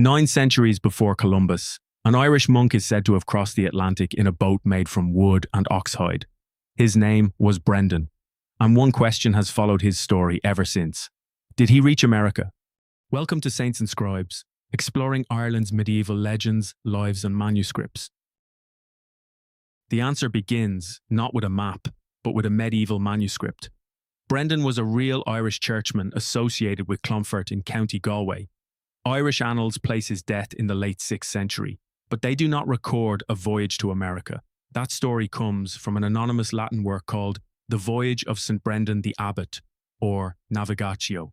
9 centuries before Columbus, an Irish monk is said to have crossed the Atlantic in a boat made from wood and oxhide. His name was Brendan, and one question has followed his story ever since. Did he reach America? Welcome to Saints and Scribes, exploring Ireland's medieval legends, lives and manuscripts. The answer begins not with a map, but with a medieval manuscript. Brendan was a real Irish churchman associated with Clonfert in County Galway. Irish annals place his death in the late 6th century, but they do not record a voyage to America. That story comes from an anonymous Latin work called The Voyage of St Brendan the Abbot, or Navigatio.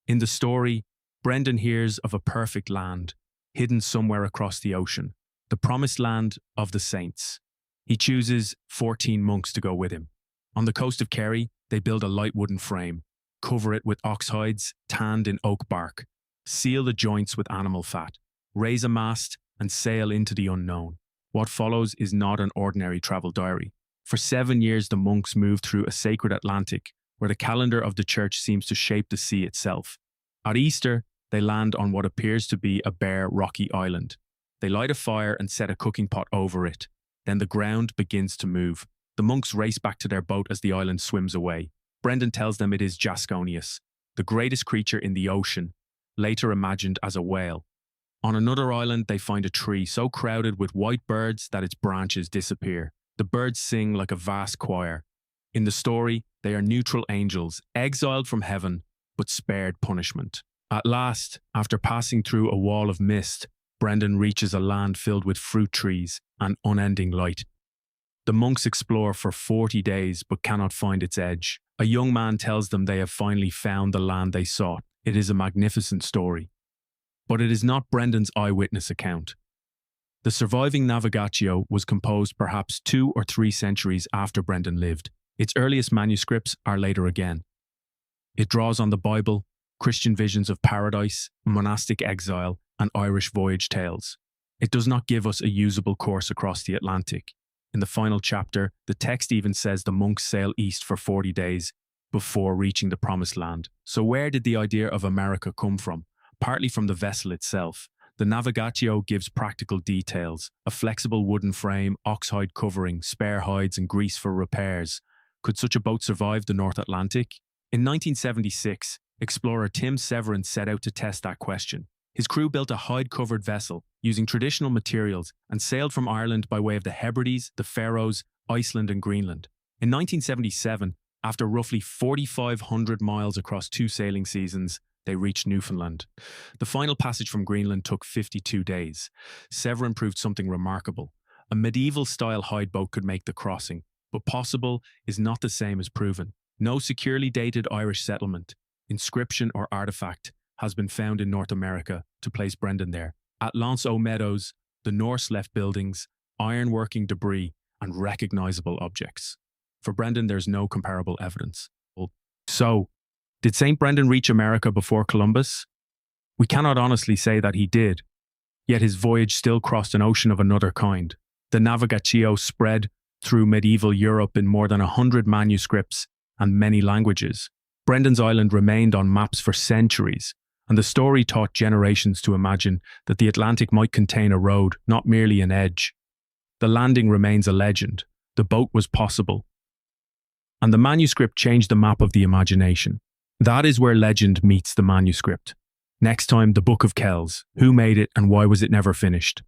In the story, Brendan hears of a perfect land, hidden somewhere across the ocean, the promised land of the saints. He chooses 14 monks to go with him. On the coast of Kerry, they build a light wooden frame, cover it with ox hides tanned in oak bark, seal the joints with animal fat, raise a mast, and sail into the unknown. What follows is not an ordinary travel diary. For 7 years, the monks move through a sacred Atlantic, where the calendar of the church seems to shape the sea itself. At Easter, they land on what appears to be a bare, rocky island. They light a fire and set a cooking pot over it. Then the ground begins to move. The monks race back to their boat as the island swims away. Brendan tells them it is Jasconius, the greatest creature in the ocean, later imagined as a whale. On another island, they find a tree so crowded with white birds that its branches disappear. The birds sing like a vast choir. In the story, they are neutral angels, exiled from heaven, but spared punishment. At last, after passing through a wall of mist, Brendan reaches a land filled with fruit trees and unending light. The monks explore for 40 days but cannot find its edge. A young man tells them they have finally found the land they sought. It is a magnificent story. But it is not Brendan's eyewitness account. The surviving Navigatio was composed perhaps 2 or 3 centuries after Brendan lived. Its earliest manuscripts are later again. It draws on the Bible, Christian visions of paradise, monastic exile, and Irish voyage tales. It does not give us a usable course across the Atlantic. In the final chapter, the text even says the monks sail east for 40 days before reaching the promised land. So where did the idea of America come from? Partly from the vessel itself. The Navigatio gives practical details: a flexible wooden frame, oxhide covering, spare hides and grease for repairs. Could such a boat survive the North Atlantic? In 1976, explorer Tim Severin set out to test that question. His crew built a hide-covered vessel using traditional materials and sailed from Ireland by way of the Hebrides, the Faroes, Iceland and Greenland. In 1977, after roughly 4,500 miles across 2 sailing seasons, they reached Newfoundland. The final passage from Greenland took 52 days. Severin proved something remarkable. A medieval-style hide boat could make the crossing, but possible is not the same as proven. No securely dated Irish settlement, inscription or artifact has been found in North America to place Brendan there. At Meadows, the Norse left buildings, ironworking debris, and recognizable objects. For Brendan, there's no comparable evidence. So, did St Brendan reach America before Columbus? We cannot honestly say that he did, yet his voyage still crossed an ocean of another kind. The Navigatio spread through medieval Europe in more than 100 manuscripts and many languages. Brendan's island remained on maps for centuries, and the story taught generations to imagine that the Atlantic might contain a road, not merely an edge. The landing remains a legend. The boat was possible. And the manuscript changed the map of the imagination. That is where legend meets the manuscript. Next time, the Book of Kells. Who made it and why was it never finished?